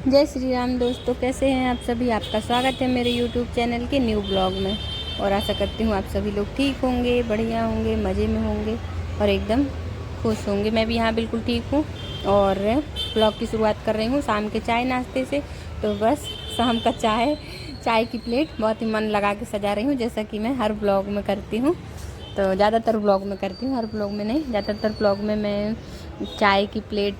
जय श्री राम दोस्तों, कैसे हैं आप सभी। आपका स्वागत है मेरे यूट्यूब चैनल के न्यू ब्लॉग में। और आशा करती हूँ आप सभी लोग ठीक होंगे, बढ़िया होंगे, मज़े में होंगे और एकदम खुश होंगे। मैं भी यहाँ बिल्कुल ठीक हूँ और ब्लॉग की शुरुआत कर रही हूँ शाम के चाय नाश्ते से। तो बस शाम का चाय की प्लेट बहुत ही मन लगा के सजा रही हूँ, जैसा कि मैं हर ब्लॉग में करती हूँ। तो ज़्यादातर ब्लॉग में करती हूँ, हर ब्लॉग में नहीं, ज़्यादातर ब्लॉग में मैं चाय की प्लेट,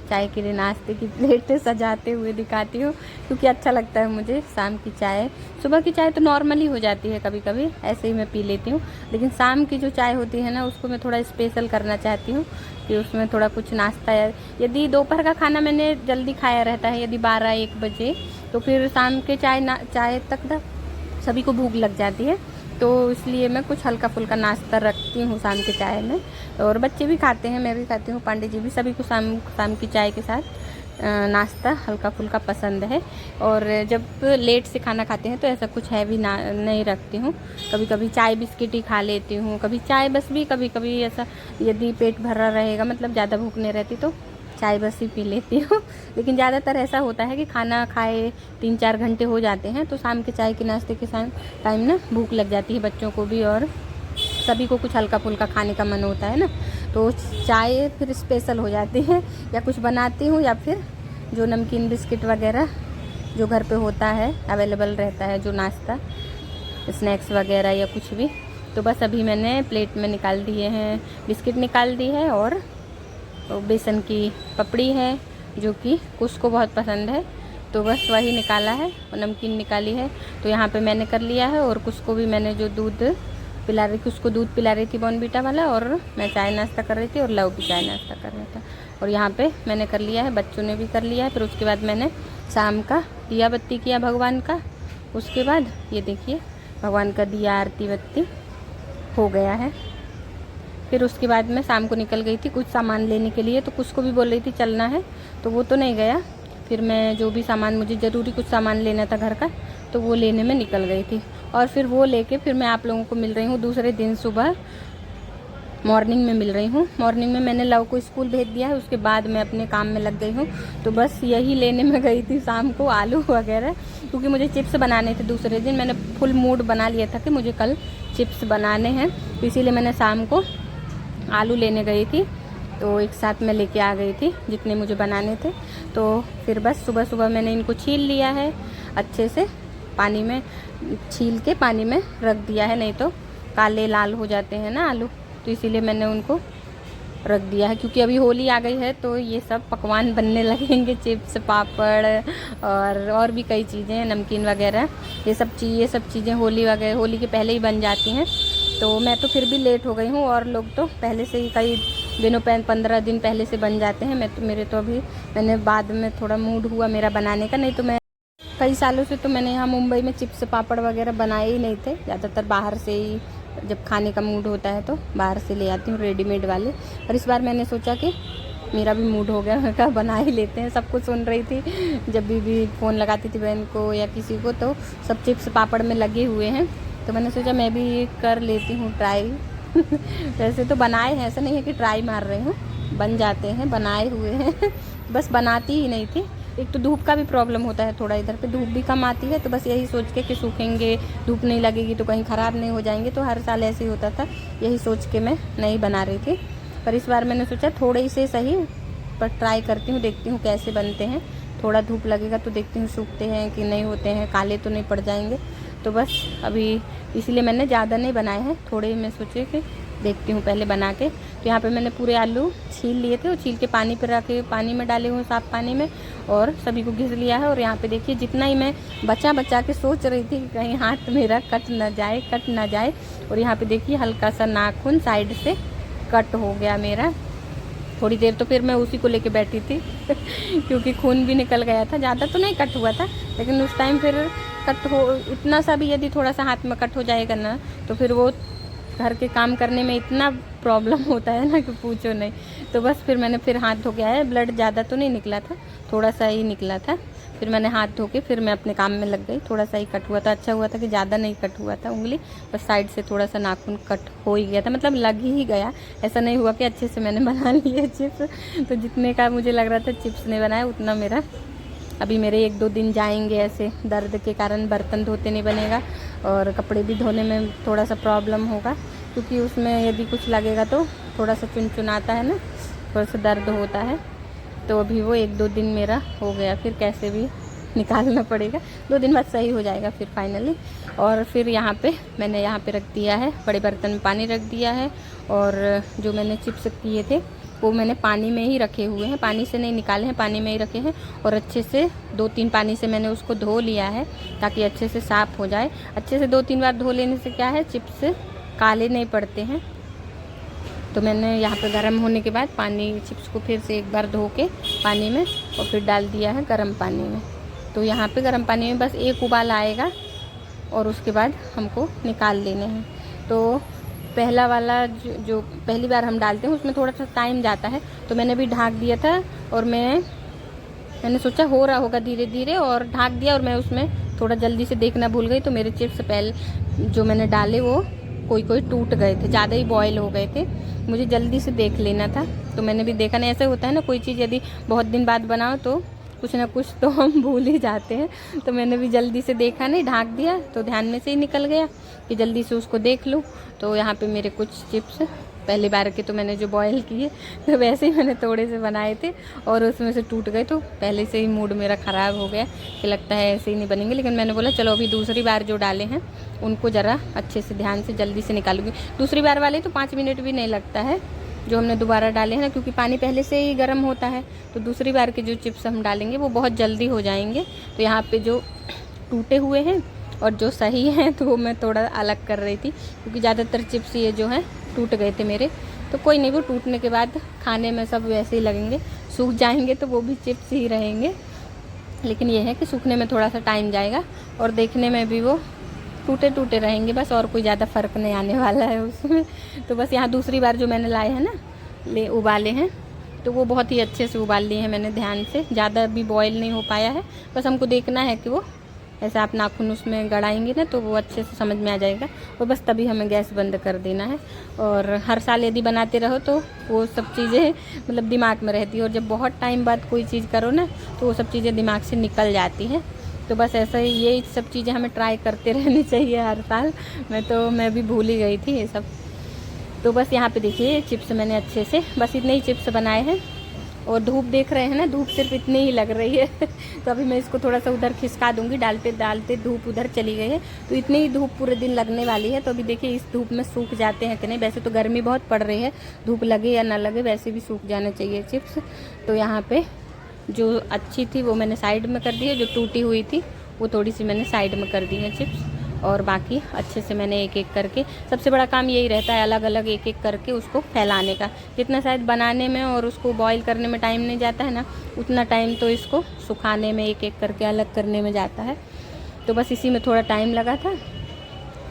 चाय के लिए नाश्ते की प्लेट सजाते हुए दिखाती हूँ, क्योंकि अच्छा लगता है मुझे शाम की चाय। सुबह की चाय तो नॉर्मली हो जाती है, कभी कभी ऐसे ही मैं पी लेती हूँ, लेकिन शाम की जो चाय होती है ना, उसको मैं थोड़ा स्पेशल करना चाहती हूँ कि उसमें थोड़ा कुछ नाश्ता है। यदि दोपहर का खाना मैंने जल्दी खाया रहता है, यदि 12-1 बजे, तो फिर शाम के चाय तक ना सभी को भूख लग जाती है। तो इसलिए मैं कुछ हल्का फुल्का नाश्ता रखती हूँ शाम के चाय में। और बच्चे भी खाते हैं, मैं भी खाती हूँ, पांडे जी भी, सभी को शाम की चाय के साथ नाश्ता हल्का फुल्का पसंद है। और जब लेट से खाना खाते हैं तो ऐसा कुछ हैवी ना नहीं रखती हूँ। कभी कभी चाय बिस्किट ही खा लेती हूँ, कभी चाय बस भी, कभी कभी ऐसा यदि पेट भरा रहेगा, मतलब ज़्यादा भूख नहीं रहती, तो चाय बस ही पी लेती हूँ। लेकिन ज़्यादातर ऐसा होता है कि खाना खाए 3-4 घंटे हो जाते हैं, तो शाम के चाय के नाश्ते के साथ टाइम ना भूख लग जाती है बच्चों को भी, और सभी को कुछ हल्का फुल्का खाने का मन होता है ना। तो चाय फिर स्पेशल हो जाती है, या कुछ बनाती हूँ, या फिर जो नमकीन बिस्किट वगैरह जो घर पे होता है, अवेलेबल रहता है, जो नाश्ता स्नैक्स वगैरह या कुछ भी, तो बस अभी मैंने प्लेट में निकाल दिए हैं। बिस्किट निकाल दी है और बेसन की पपड़ी है, जो कि कुछ को बहुत पसंद है, तो बस वही निकाला है। और नमकीन निकाली है, तो यहाँ पे मैंने कर लिया है। और कुछ को भी मैंने जो दूध पिला रही थी, उसको दूध पिला रही थी बॉर्नवीटा वाला, और मैं चाय नाश्ता कर रही थी और लव भी चाय नाश्ता कर रहा था। और यहाँ पे मैंने कर लिया है, बच्चों ने भी कर लिया है। फिर उसके बाद मैंने शाम का दिया बत्ती किया भगवान का। उसके बाद ये देखिए, भगवान का दिया आरती बत्ती हो गया है। फिर उसके बाद मैं शाम को निकल गई थी कुछ सामान लेने के लिए, तो कुछ को भी बोल रही थी चलना है, तो वो तो नहीं गया। फिर मैं जो भी सामान, मुझे ज़रूरी कुछ सामान लेना था घर का, तो वो लेने में निकल गई थी। और फिर वो लेके फिर मैं आप लोगों को मिल रही हूँ दूसरे दिन सुबह मॉर्निंग में मिल रही हूँ। मॉर्निंग में मैंने लव को स्कूल भेज दिया है, उसके बाद मैं अपने काम में लग गई हूँ। तो बस यही लेने में गई थी शाम को, आलू वगैरह, क्योंकि मुझे चिप्स बनाने थे दूसरे दिन। मैंने फुल मूड बना लिया था कि मुझे कल चिप्स बनाने हैं, तो इसीलिए मैंने शाम को आलू लेने गई थी। तो एक साथ में लेके आ गई थी जितने मुझे बनाने थे। तो फिर बस सुबह सुबह मैंने इनको छील लिया है अच्छे से, पानी में छील के पानी में रख दिया है, नहीं तो काले लाल हो जाते हैं ना आलू, तो इसीलिए मैंने उनको रख दिया है। क्योंकि अभी होली आ गई है, तो ये सब पकवान बनने लगेंगे, चिप्स, पापड़ और भी कई चीज़ें, नमकीन वगैरह, ये सब चीज़ें होली वगैरह, होली के पहले ही बन जाती हैं। तो मैं तो फिर भी लेट हो गई हूँ, और लोग तो पहले से ही कई दिनों 15 दिन पहले से बन जाते हैं। मेरे तो अभी, मैंने बाद में थोड़ा मूड हुआ मेरा बनाने का, नहीं तो मैं कई सालों से तो मैंने यहाँ मुंबई में चिप्स पापड़ वगैरह बनाए ही नहीं थे। ज़्यादातर बाहर से ही, जब खाने का मूड होता है तो बाहर से ले आती हूँ रेडीमेड वाले। और इस बार मैंने सोचा कि मेरा भी मूड हो गया, मैं कहा बना ही लेते हैं। सब कुछ सुन रही थी, जब भी फ़ोन लगाती थी बहन को या किसी को, तो सब चिप्स पापड़ में लगे हुए हैं, तो मैंने सोचा मैं भी कर लेती हूँ ट्राई। वैसे तो बनाए हैं, ऐसा नहीं है कि ट्राई मार रही हूँ, बन जाते हैं, बनाए हुए हैं। बस बनाती ही नहीं थी। एक तो धूप का भी प्रॉब्लम होता है थोड़ा, इधर पे धूप भी कम आती है, तो बस यही सोच के कि सूखेंगे, धूप नहीं लगेगी तो कहीं ख़राब नहीं हो जाएंगे, तो हर साल ऐसे ही होता था, यही सोच के मैं नहीं बना रही थी। पर इस बार मैंने सोचा थोड़े से सही, पर ट्राई करती हूँ, देखती हूँ कैसे बनते हैं। थोड़ा धूप लगेगा तो देखती हूँ सूखते हैं कि नहीं होते हैं, काले तो नहीं पड़ जाएंगे। तो बस अभी इसलिए मैंने ज़्यादा नहीं बनाए हैं, थोड़े ही मैं सोचे कि देखती हूँ पहले बना के। तो यहाँ पे मैंने पूरे आलू छील लिए थे, और छील के पानी पर रखे, पानी में डाले हुए साफ़ पानी में, और सभी को घिस लिया है। और यहाँ पे देखिए, जितना ही मैं बचा के सोच रही थी कि कहीं हाथ मेरा कट ना जाए। और यहाँ पे देखिए हल्का सा नाखून साइड से कट हो गया मेरा। थोड़ी देर तो फिर मैं उसी को लेके बैठी थी क्योंकि खून भी निकल गया था, ज़्यादा तो नहीं कट हुआ था, लेकिन उस टाइम फिर कट हो, इतना सा भी यदि थोड़ा सा हाथ में कट हो जाएगा ना, तो फिर वो घर के काम करने में इतना प्रॉब्लम होता है ना कि पूछो नहीं। तो बस फिर मैंने फिर हाथ धो के आया, ब्लड ज़्यादा तो नहीं निकला था, थोड़ा सा ही निकला था। फिर मैंने हाथ धो के फिर मैं अपने काम में लग गई। थोड़ा सा ही कट हुआ था, अच्छा हुआ था कि ज़्यादा नहीं कट हुआ था उंगली, बस साइड से थोड़ा सा नाखून कट हो ही गया था, मतलब लग ही गया। ऐसा नहीं हुआ कि अच्छे से मैंने बना लिए चिप्स, तो जितने का मुझे लग रहा था चिप्स ने बनाया, उतना मेरा अभी मेरे 1-2 दिन जाएंगे ऐसे, दर्द के कारण बर्तन धोते नहीं बनेगा और कपड़े भी धोने में थोड़ा सा प्रॉब्लम होगा, क्योंकि उसमें यदि कुछ लगेगा तो थोड़ा सा चुनचुनाता है ना, थोड़ा सा दर्द होता है। तो अभी वो 1-2 दिन मेरा हो गया, फिर कैसे भी निकालना पड़ेगा, 2 दिन बाद सही हो जाएगा फिर फाइनली। और फिर यहाँ पे मैंने यहाँ पे रख दिया है, बड़े बर्तन में पानी रख दिया है, और जो मैंने चिप्स किए थे वो मैंने पानी में ही रखे हुए हैं, पानी से नहीं निकाले हैं, पानी में ही रखे हैं। और अच्छे से 2-3 पानी से मैंने उसको धो लिया है ताकि अच्छे से साफ़ हो जाए। अच्छे से 2-3 बार धो लेने से क्या है, चिप्स काले नहीं पड़ते हैं। तो मैंने यहाँ पे गर्म होने के बाद पानी, चिप्स को फिर से एक बार धो के पानी में और फिर डाल दिया है गर्म पानी में। तो यहाँ पे गर्म पानी में बस एक उबाल आएगा और उसके बाद हमको निकाल लेने हैं। तो पहला वाला जो पहली बार हम डालते हैं उसमें थोड़ा सा टाइम जाता है, तो मैंने भी ढक दिया था और मैंने सोचा हो रहा होगा धीरे धीरे, और ढक दिया। और मैं उसमें थोड़ा जल्दी से देखना भूल गई, तो मेरे चिप्स पहले जो मैंने डाले वो कोई टूट गए थे, ज़्यादा ही बॉयल हो गए थे। मुझे जल्दी से देख लेना था, तो मैंने भी देखा नहीं। ऐसा होता है ना, कोई चीज़ यदि बहुत दिन बाद बनाओ तो कुछ ना कुछ तो हम भूल ही जाते हैं। तो मैंने भी जल्दी से देखा नहीं, ढक दिया, तो ध्यान में से ही निकल गया कि जल्दी से उसको देख लूँ। तो यहाँ पे मेरे कुछ चिप्स पहली बार के तो मैंने जो बॉयल किए तो वैसे ही मैंने थोड़े से बनाए थे और उसमें से टूट गए। तो पहले से ही मूड मेरा ख़राब हो गया कि लगता है ऐसे ही नहीं बनेंगे। लेकिन मैंने बोला चलो अभी दूसरी बार जो डाले हैं उनको ज़रा अच्छे से ध्यान से जल्दी से निकालूंगी। दूसरी बार वाले तो 5 मिनट भी नहीं लगता है जो हमने दोबारा डाले हैं ना, क्योंकि पानी पहले से ही गर्म होता है। तो दूसरी बार के जो चिप्स हम डालेंगे वो बहुत जल्दी हो जाएंगे। तो यहाँ पे जो टूटे हुए हैं और जो सही हैं तो वो मैं थोड़ा अलग कर रही थी, क्योंकि ज़्यादातर चिप्स ये जो हैं टूट गए थे मेरे। तो कोई नहीं, वो टूटने के बाद खाने में सब वैसे ही लगेंगे, सूख जाएंगे तो वो भी चिप्स ही रहेंगे। लेकिन ये है कि सूखने में थोड़ा सा टाइम जाएगा और देखने में भी वो टूटे टूटे रहेंगे बस, और कोई ज़्यादा फ़र्क नहीं आने वाला है उसमें। तो बस यहाँ दूसरी बार जो मैंने लाए हैं ना, उबाले हैं, तो वो बहुत ही अच्छे से उबाल लिए हैं मैंने ध्यान से। ज़्यादा भी बॉयल नहीं हो पाया है, बस हमको देखना है कि वो ऐसा आप नाखून उसमें गड़ाएंगे ना तो वो अच्छे से समझ में आ जाएगा। और बस तभी हमें गैस बंद कर देना है। और हर साल यदि बनाते रहो तो वो सब चीज़ें मतलब दिमाग में रहती है, और जब बहुत टाइम बाद कोई चीज़ करो ना तो वो सब चीज़ें दिमाग से निकल जाती हैं। तो बस ऐसा ही ये सब चीज़ें हमें ट्राई करते रहनी चाहिए हर साल। मैं भी भूल ही गई थी ये सब। तो बस यहाँ पे देखिए चिप्स मैंने अच्छे से बस इतने ही चिप्स बनाए हैं। और धूप देख रहे हैं ना, धूप सिर्फ इतनी ही लग रही है तो अभी मैं इसको थोड़ा सा उधर खिसका दूंगी, डालते डालते धूप उधर चली गई है। तो इतनी ही धूप पूरे दिन लगने वाली है। तो अभी देखिए इस धूप में सूख जाते हैं कि नहीं। वैसे तो गर्मी बहुत पड़ रही है, धूप लगे या ना लगे वैसे भी सूख जाना चाहिए चिप्स। तो यहाँ पे जो अच्छी थी वो मैंने साइड में कर दी है, जो टूटी हुई थी वो थोड़ी सी मैंने साइड में कर दी है चिप्स। और बाकी अच्छे से मैंने एक एक करके, सबसे बड़ा काम यही रहता है अलग अलग एक एक करके उसको फैलाने का। जितना शायद बनाने में और उसको बॉईल करने में टाइम नहीं जाता है ना, उतना टाइम तो इसको सुखाने में एक एक करके अलग करने में जाता है। तो बस इसी में थोड़ा टाइम लगा था।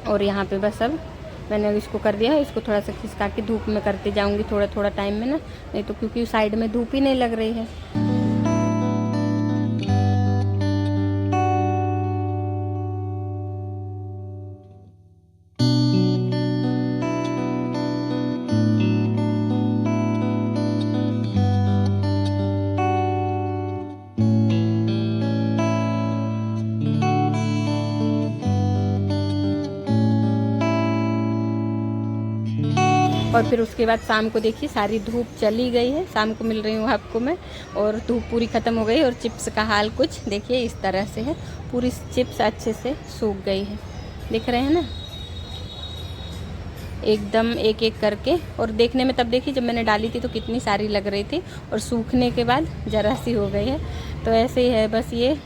और यहाँ पे बस अब मैंने इसको कर दिया है, इसको थोड़ा सा खिसका के धूप में करते जाऊँगी थोड़ा थोड़ा टाइम में ना, नहीं तो क्योंकि साइड में धूप ही नहीं लग रही है। और फिर उसके बाद शाम को देखिए सारी धूप चली गई है, शाम को मिल रही हूँ आपको मैं, और धूप पूरी ख़त्म हो गई। और चिप्स का हाल कुछ देखिए इस तरह से है, पूरी चिप्स अच्छे से सूख गई है, देख रहे हैं ना एकदम एक एक करके। और देखने में तब देखिए जब मैंने डाली थी तो कितनी सारी लग रही थी, और सूखने के बाद ज़रा सी हो गई है। तो ऐसे ही है, बस ये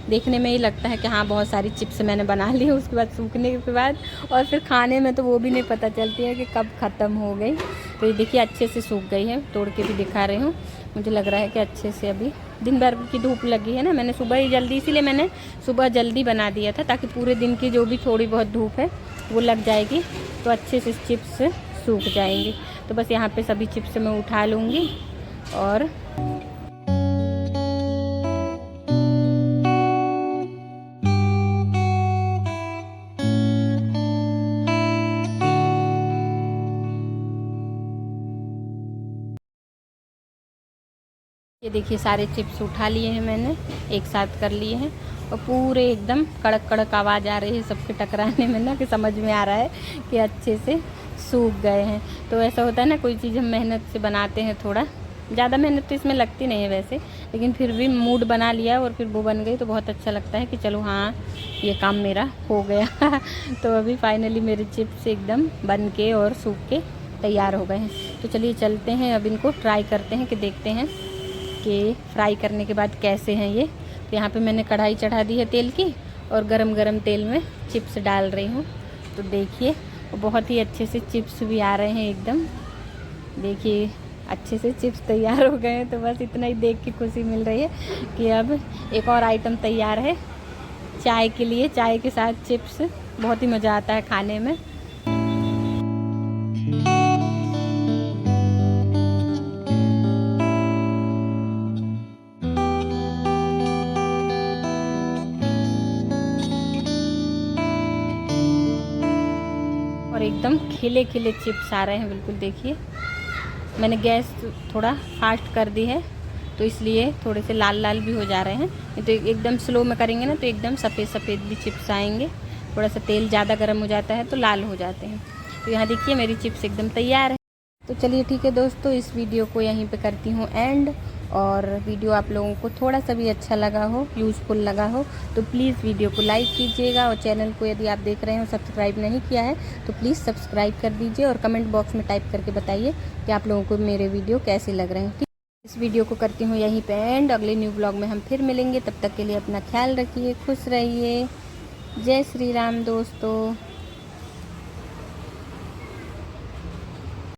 देखने में ही लगता है कि हाँ बहुत सारी चिप्स मैंने बना ली है, उसके बाद सूखने के बाद और फिर खाने में तो वो भी नहीं पता चलती है कि कब ख़त्म हो गई। तो ये देखिए अच्छे से सूख गई है, तोड़ के भी दिखा रही हूँ। मुझे लग रहा है कि अच्छे से अभी दिन भर की धूप लगी है ना, मैंने सुबह ही जल्दी, इसीलिए मैंने सुबह जल्दी बना दिया था ताकि पूरे दिन की जो भी थोड़ी बहुत धूप है वो लग जाएगी तो अच्छे से चिप्स सूख जाएंगे। तो बस यहाँ पे सभी चिप्स मैं उठा लूँगी। और ये देखिए सारे चिप्स उठा लिए हैं मैंने, एक साथ कर लिए हैं और पूरे एकदम कड़क कड़क आवाज़ आ रही है सबके टकराने में ना, कि समझ में आ रहा है कि अच्छे से सूख गए हैं। तो ऐसा होता है ना, कोई चीज़ हम मेहनत से बनाते हैं, थोड़ा ज़्यादा मेहनत तो इसमें लगती नहीं है वैसे, लेकिन फिर भी मूड बना लिया और फिर वो बन गई तो बहुत अच्छा लगता है कि चलो हाँ ये काम मेरा हो गया। तो अभी फाइनली मेरे चिप्स एकदम बन के और सूख के तैयार हो गए हैं। तो चलिए चलते हैं, अब इनको ट्राई करते हैं कि देखते हैं कि फ्राई करने के बाद कैसे हैं ये। तो यहाँ पे मैंने कढ़ाई चढ़ा दी है तेल की और गरम गरम तेल में चिप्स डाल रही हूँ। तो देखिए बहुत ही अच्छे से चिप्स भी आ रहे हैं एकदम, देखिए अच्छे से चिप्स तैयार हो गए हैं। तो बस इतना ही देख के खुशी मिल रही है कि अब एक और आइटम तैयार है चाय के लिए। चाय के साथ चिप्स बहुत ही मज़ा आता है खाने में। और एकदम खिले खिले चिप्स आ रहे हैं बिल्कुल। देखिए मैंने गैस थोड़ा फास्ट कर दी है तो इसलिए थोड़े से लाल लाल भी हो जा रहे हैं, नहीं तो एकदम स्लो में करेंगे ना तो एकदम सफ़ेद सफ़ेद भी चिप्स आएंगे। थोड़ा सा तेल ज़्यादा गर्म हो जाता है तो लाल हो जाते हैं। तो यहाँ देखिए मेरी चिप्स एकदम तैयार है। तो चलिए ठीक है दोस्तों, इस वीडियो को यहीं पे करती हूँ एंड। और वीडियो आप लोगों को थोड़ा सा भी अच्छा लगा हो, यूज़फुल लगा हो, तो प्लीज़ वीडियो को लाइक कीजिएगा। और चैनल को यदि आप देख रहे हो सब्सक्राइब नहीं किया है तो प्लीज़ सब्सक्राइब कर दीजिए और कमेंट बॉक्स में टाइप करके बताइए कि आप लोगों को मेरे वीडियो कैसे लग रहे हैं। ठीक, इस वीडियो को करती हूँ यहीं पे एंड। अगले न्यू ब्लॉग में हम फिर मिलेंगे, तब तक के लिए अपना ख्याल रखिए, खुश रहिए। जय श्री राम दोस्तों।